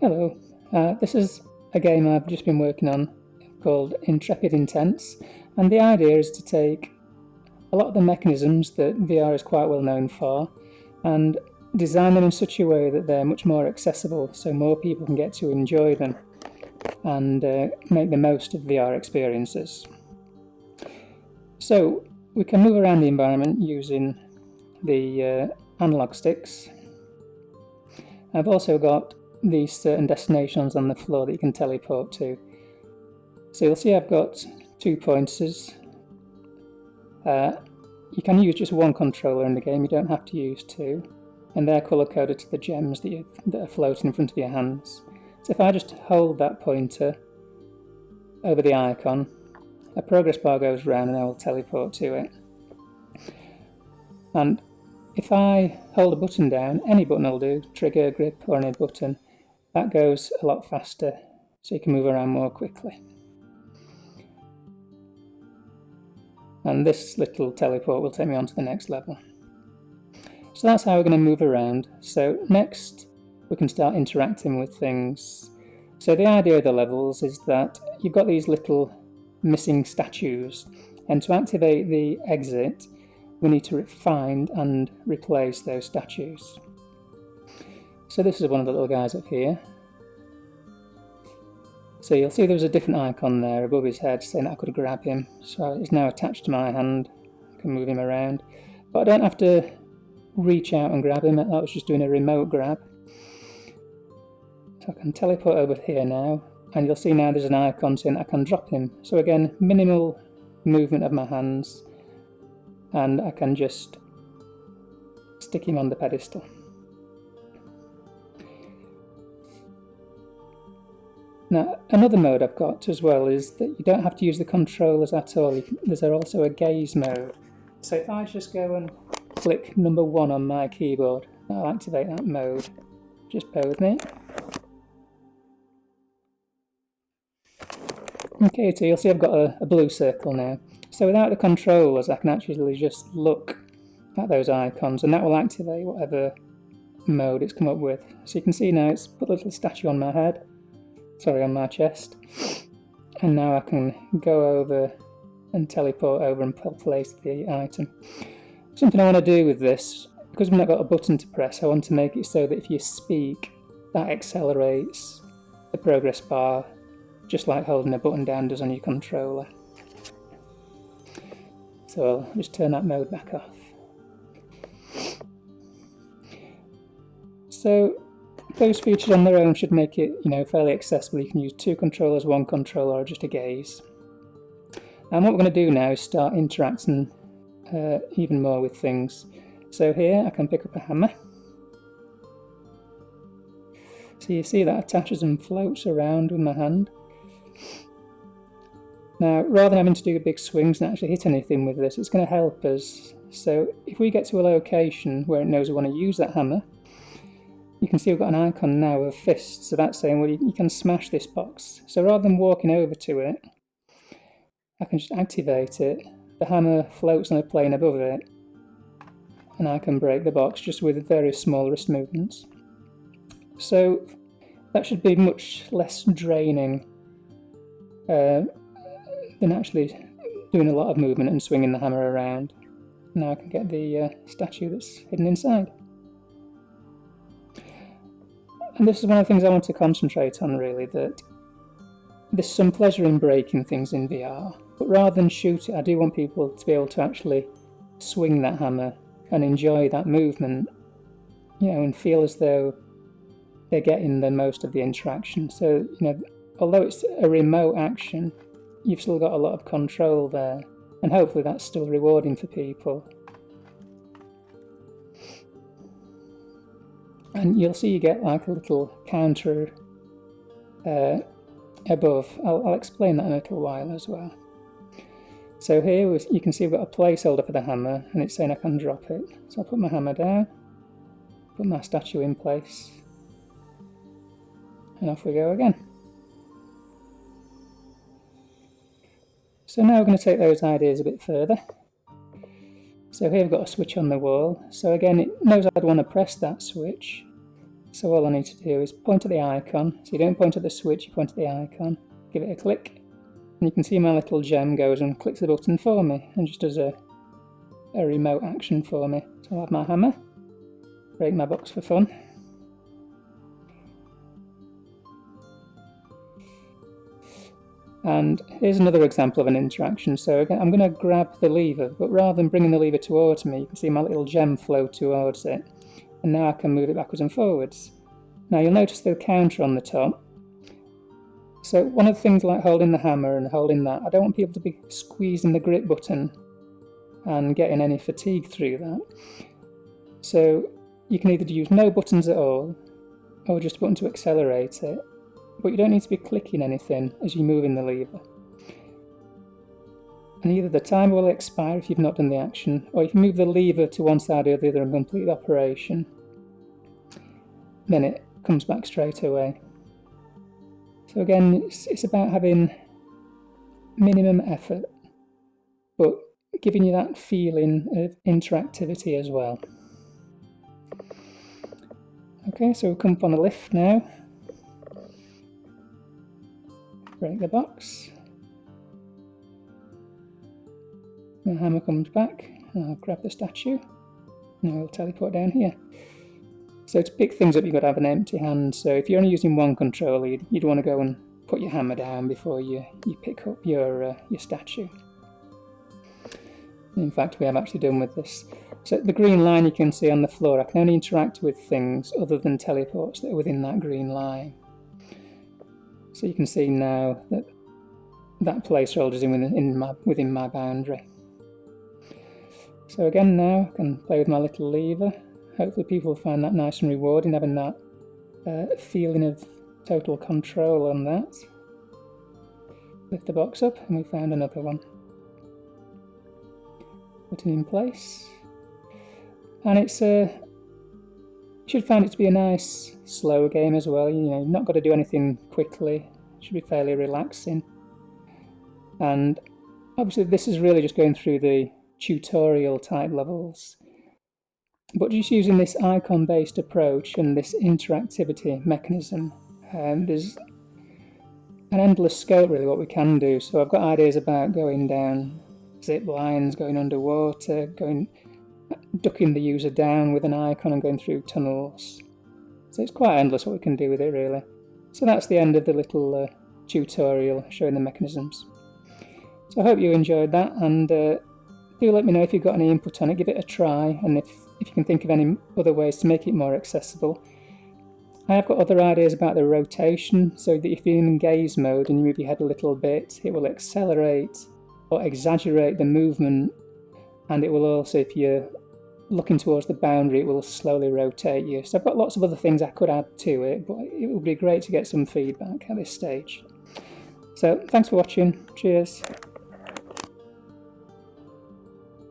Hello, this is a game I've just been working on called Intrepid Intents, and the idea is to take a lot of the mechanisms that VR is quite well known for and design them in such a way that they're much more accessible so more people can get to enjoy them and make the most of VR experiences. So we can move around the environment using the analog sticks. I've also got these certain destinations on the floor that you can teleport to. So you'll see I've got 2 pointers. You can use just one controller in the game, you don't have to use two, and they're colour coded to the gems that are floating in front of your hands. So if I just hold that pointer over the icon, a progress bar goes round and I will teleport to it. And if I hold a button down, any button will do, trigger, grip or any button, that goes a lot faster so you can move around more quickly. And this little teleport will take me on to the next level. So that's how we're going to move around. So next we can start interacting with things. So the idea of the levels is that you've got these little missing statues, and to activate the exit we need to find and replace those statues. So this is one of the little guys up here. So you'll see there was a different icon there above his head saying that I could grab him. So he's now attached to my hand. I can move him around. But I don't have to reach out and grab him. That was just doing a remote grab. So I can teleport over here now. And you'll see now there's an icon saying I can drop him. So again, minimal movement of my hands. And I can just stick him on the pedestal. Now, another mode I've got as well is that you don't have to use the controllers at all. There's also a gaze mode. So if I just go and click number 1 on my keyboard, I'll activate that mode. Just bear with me. Okay, so you'll see I've got a blue circle now. So without the controllers, I can actually just look at those icons and that will activate whatever mode it's come up with. So you can see now it's put a little statue on my head. Sorry, on my chest, and now I can go over and teleport over and place the item. Something I want to do with this, because we've not got a button to press, I want to make it so that if you speak, that accelerates the progress bar, just like holding a button down does on your controller. So I'll just turn that mode back off. So those features on their own should make it, fairly accessible. You can use 2 controllers, 1 controller, or just a gaze. And what we're going to do now is start interacting even more with things. So here I can pick up a hammer. So you see that attaches and floats around with my hand. Now, rather than having to do big swings and actually hit anything with this, it's going to help us. So if we get to a location where it knows we want to use that hammer, you can see we've got an icon now of fists, so that's saying, well, you can smash this box. So rather than walking over to it, I can just activate it. The hammer floats on a plane above it, and I can break the box just with very small wrist movements. So that should be much less draining than actually doing a lot of movement and swinging the hammer around. Now I can get the statue that's hidden inside. And this is one of the things I want to concentrate on, really, that there's some pleasure in breaking things in VR, but rather than shoot it, I do want people to be able to actually swing that hammer and enjoy that movement, and feel as though they're getting the most of the interaction. So, although it's a remote action, you've still got a lot of control there, and hopefully that's still rewarding for people. And you'll see you get like a little counter above. I'll explain that in a little while as well. So here you can see we've got a placeholder for the hammer, and it's saying I can drop it. So I'll put my hammer down, put my statue in place, and off we go again. So now we're going to take those ideas a bit further. So here we've got a switch on the wall. So again, it knows I'd want to press that switch. So all I need to do is point at the icon. So you don't point at the switch, you point at the icon, give it a click, and you can see my little gem goes and clicks the button for me and just does a remote action for me. So I'll have my hammer, break my box for fun. And here's another example of an interaction. So again, I'm going to grab the lever, but rather than bringing the lever towards me, you can see my little gem flow towards it. And now I can move it backwards and forwards. Now you'll notice the counter on the top. So one of the things like holding the hammer and holding that, I don't want people to be squeezing the grip button and getting any fatigue through that. So you can either use no buttons at all, or just a button to accelerate it. But you don't need to be clicking anything as you're moving the lever. And either the timer will expire if you've not done the action, or if you move the lever to one side or the other and complete the operation, then it comes back straight away. So again, it's about having minimum effort, but giving you that feeling of interactivity as well. Okay, so we'll come up on a lift now. Break the box. The hammer comes back. I'll grab the statue. Now we'll teleport down here. So to pick things up, you've got to have an empty hand. So if you're only using one controller, you'd want to go and put your hammer down before you pick up your statue. In fact, we have actually done with this. So the green line you can see on the floor, I can only interact with things other than teleports that are within that green line. So you can see now that that placeholder is within my boundary. So again, now I can play with my little lever. Hopefully people will find that nice and rewarding, having that feeling of total control on that. Lift the box up and we found another one. Put it in place. And it's you should find it to be a nice slow game as well. You've not got to do anything quickly. It should be fairly relaxing. And obviously this is really just going through the tutorial type levels. But just using this icon based approach and this interactivity mechanism, there's an endless scope really what we can do. So I've got ideas about going down zip lines, going underwater, ducking the user down with an icon and going through tunnels. So it's quite endless what we can do with it really. So that's the end of the little tutorial showing the mechanisms. So I hope you enjoyed that, and do let me know if you've got any input on it. Give it a try, and if you can think of any other ways to make it more accessible. I have got other ideas about the rotation, so that if you're in gaze mode and you move your head a little bit, it will accelerate or exaggerate the movement, and it will also, if you're looking towards the boundary, it will slowly rotate you. So I've got lots of other things I could add to it, but it would be great to get some feedback at this stage. So thanks for watching. Cheers.